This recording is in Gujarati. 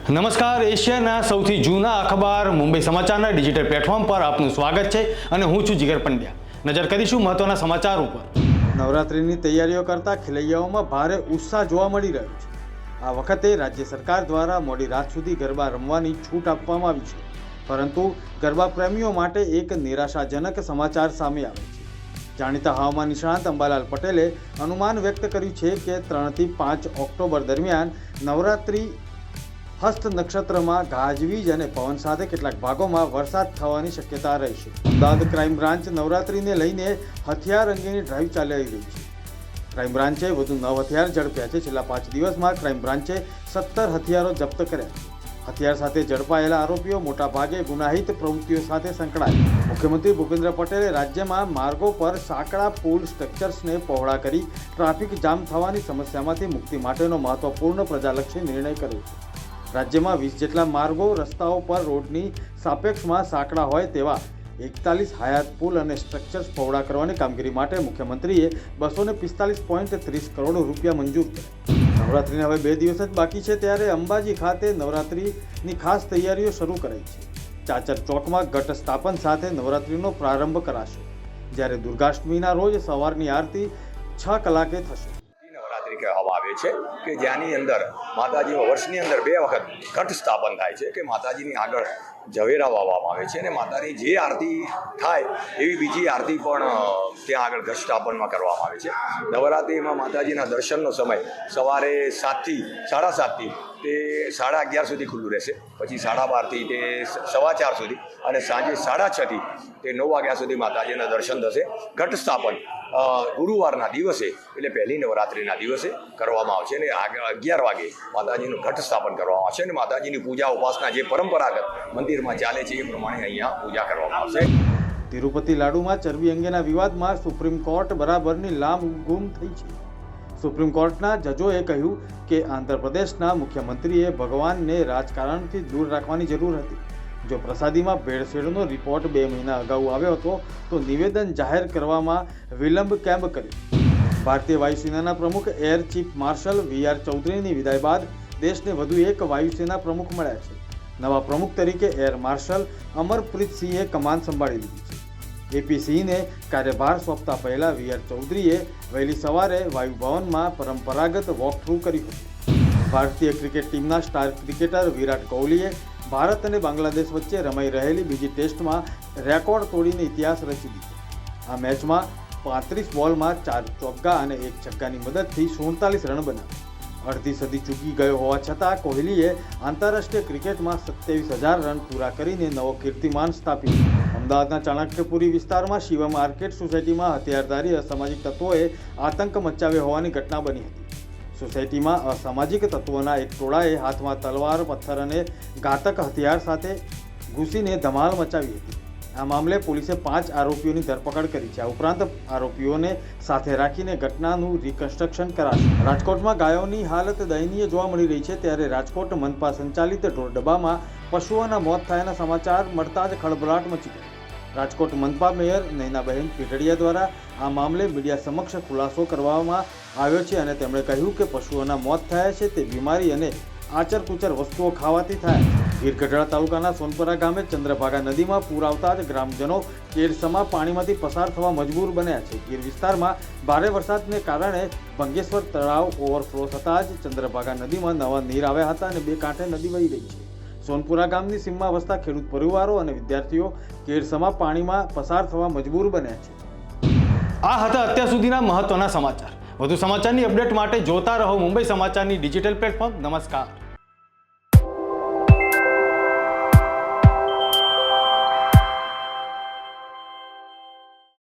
નમસ્કાર, એશિયાના સૌથી જૂના અખબાર મુંબઈ સમાચારના ડિજિટલ પ્લેટફોર્મ પર આપનું સ્વાગત છે અને હું છું જીગર પંડ્યા. નજર કરીશું મહત્વના સમાચાર ઉપર. નવરાત્રિની તૈયારીઓ કરતા ખેલૈયાઓમાં ભારે ઉત્સાહ જોવા મળી રહ્યો છે. આ વખતે રાજ્ય સરકાર દ્વારા મોડી રાત સુધી ગરબા રમવાની છૂટ આપવામાં આવી છે, પરંતુ ગરબા પ્રેમીઓ માટે એક નિરાશાજનક સમાચાર સામે આવે છે. જાણીતા હવામાન નિષ્ણાત અંબાલાલ પટેલે અનુમાન વ્યક્ત કર્યું છે કે 3 થી 5 ઓક્ટોબર દરમિયાન નવરાત્રિ હસ્ત નક્ષત્રમાં ગાજવીજ અને પવન સાથે કેટલાક ભાગોમાં વરસાદ થવાની શક્યતા રહેશે. અમદાવાદ ક્રાઇમ બ્રાન્ચ નવરાત્રિને લઈને હથિયાર અંગેની ડ્રાઈવ ચાલી રહી છે. ક્રાઇમ બ્રાન્ચે વધુ 9 હથિયાર ઝડપ્યા છે. છેલ્લા 5 દિવસમાં ક્રાઇમ બ્રાન્ચે 17 હથિયારો જપ્ત કર્યા છે. હથિયાર સાથે ઝડપાયેલા આરોપીઓ મોટાભાગે ગુનાહિત પ્રવૃત્તિઓ સાથે સંકળાયેલા. મુખ્યમંત્રી ભૂપેન્દ્ર પટેલે રાજ્યમાં માર્ગો પર સાંકડા પુલ સ્ટ્રક્ચર્સને પહોળા કરી ટ્રાફિક જામ થવાની સમસ્યામાંથી મુક્તિ માટેનો મહત્વપૂર્ણ પ્રજાલક્ષી નિર્ણય કર્યો છે. રાજ્યમાં 20 જેટલા માર્ગો રસ્તાઓ પર રોડની સાપેક્ષમાં સાંકડા હોય તેવા 41 હયાત પુલ અને સ્ટ્રક્ચર્સ પહોળા કરવાની કામગીરી માટે મુખ્યમંત્રીએ 245.30 કરોડ રૂપિયા મંજૂર કર્યા. નવરાત્રિને હવે 2 દિવસ જ બાકી છે, ત્યારે અંબાજી ખાતે નવરાત્રિની ખાસ તૈયારીઓ શરૂ કરાઈ છે. ચાચર ચોકમાં ઘટ સ્થાપન સાથે નવરાત્રિનો પ્રારંભ કરાશે, જ્યારે દુર્ગાષ્ટમીના રોજ સવારની આરતી 6 કલાકે થશે. કહેવામાં આવે છે કે જેની અંદર માતાજીમાં વર્ષની અંદર 2 વખત ઘટ સ્થાપન થાય છે, કે માતાજીની આગળ ઝવેરા વાવવામાં આવે છે અને માતાની જે આરતી થાય એવી બીજી આરતી પણ ત્યાં આગળ ઘટ સ્થાપનમાં કરવામાં આવે છે. નવરાત્રિમાં માતાજીના દર્શનનો સમય સવારે 7 થી 7:30 તે 11:30 સુધી ખુલ્લું રહેશે, પછી 12:30 થી તે 4:15 સુધી અને સાંજે 6:30 થી તે 9 વાગ્યા સુધી માતાજીના દર્શન થશે. ઘટ સ્થાપન ગુરુવારના દિવસે એટલે પહેલી નવરાત્રિના દિવસે કરવામાં આવશે અને આગળ 11 વાગે માતાજીનું ઘટ સ્થાપન કરવામાં આવશે અને માતાજીની પૂજા ઉપાસના જે પરંપરાગત મંદિરમાં ચાલે છે એ પ્રમાણે અહીંયા પૂજા કરવામાં આવશે. તિરુપતિ લાડુમાં ચરબી અંગેના વિવાદમાં સુપ્રીમ કોર્ટ બરાબરની લામ ગુમ થઈ છે. સુપ્રીમ કોર્ટના જજોએ કહ્યું કે આંધ્રપ્રદેશના મુખ્યમંત્રીએ ભગવાનને રાજકારણથી દૂર રાખવાની જરૂર હતી. જો પ્રસાદીમાં ભેળસેળનો રિપોર્ટ 2 મહિના અગાઉ આવ્યો હતો તો નિવેદન જાહેર કરવામાં વિલંબ કેમ કર્યો? ભારતીય વાયુસેનાના પ્રમુખ એર ચીફ માર્શલ વી.આર. ચૌધરીની વિદાય બાદ દેશને વધુ એક વાયુસેના પ્રમુખ મળ્યા છે. નવા પ્રમુખ તરીકે એર માર્શલ અમરપ્રીત સિંહે કમાન સંભાળી લીધી છે. એપી સિંહને કાર્યભાર સોંપતા પહેલા વી.આર. ચૌધરીએ વહેલી સવારે વાયુભવનમાં પરંપરાગત વોકથ્રુ કર્યું હતું. ભારતીય ક્રિકેટ ટીમના સ્ટાર ક્રિકેટર વિરાટ કોહલીએ ભારત અને બાંગ્લાદેશ વચ્ચે રમાઈ રહેલી બીજી ટેસ્ટમાં રેકોર્ડ તોડીને ઇતિહાસ રચી દીધો. આ મેચમાં 35 બોલમાં 4 ચોગ્ગા અને 1 છગ્ગાની મદદથી 47 રન બનાવ્યા. અડધી સદી ચૂકી ગયો હોવા છતાં કોહલીએ આંતરરાષ્ટ્રીય ક્રિકેટમાં 27,000 રન પૂરા કરીને નવો કીર્તિમાન સ્થાપ્યો. અમદાવાદના ચાણક્યપુરી વિસ્તારમાં શિવમ આર્કેડ સોસાયટીમાં હથિયારધારી અસામાજિક તત્વોએ આતંક મચાવ્યો હોવાની ઘટના બની હતી. સોસાયટીમાં અસામાજિક તત્વોના એક ટોળાએ હાથમાં તલવાર, પથ્થર અને ઘાતક હથિયાર સાથે ઘૂસીને ધમાલ મચાવી હતી. આ મામલે પોલીસે 5 આરોપીઓની ધરપકડ કરી છે. આ ઉપરાંત આરોપીઓને સાથે રાખીને ઘટનાનું રિકન્સ્ટ્રક્શન કરાશે. રાજકોટમાં ગાયોની હાલત દયનીય જોવા મળી રહી છે, ત્યારે રાજકોટ મનપા સંચાલિત ઢોર ડબ્બામાં પશુઓના મોત થયાના સમાચાર મળતા જ ખળભળાટ મચી ગઈ. રાજકોટ મનપા મેયર નૈનાબહેન પીટડિયા દ્વારા આ મામલે મીડિયા સમક્ષ ખુલાસો કરવામાં આવ્યો છે અને તેમણે કહ્યું કે પશુઓના મોત થયા છે તે બીમારી અને આચરકુચર વસ્તુઓ ખાવાથી થયા છે. ગીર ગઢડા તાલુકાના સોનપરા ગામે ચંદ્રભાગા નદીમાં પૂર આવતા જ ગ્રામજનો કેડસમા પાણીમાંથી પસાર થવા મજબૂર બન્યા છે. ગીર વિસ્તારમાં ભારે વરસાદને કારણે ભંગેશ્વર તળાવ ઓવરફ્લો થતાં જ ચંદ્રભાગા નદીમાં નવા નીર આવ્યા હતા અને 2 કાંઠે નદી વહી રહી છે. સોનપુરા ગામની સીમમાં વસતા ખેડૂત પરિવારો અને વિદ્યાર્થીઓ કેડસમા પાણીમાં પસાર થવા મજબૂર બન્યા છે. આ હતા અત્યાર સુધીના મહત્વના સમાચાર. વધુ સમાચારની અપડેટ માટે જોતા રહો મુંબઈ સમાચારની ડિજિટલ પ્લેટફોર્મ. નમસ્કાર.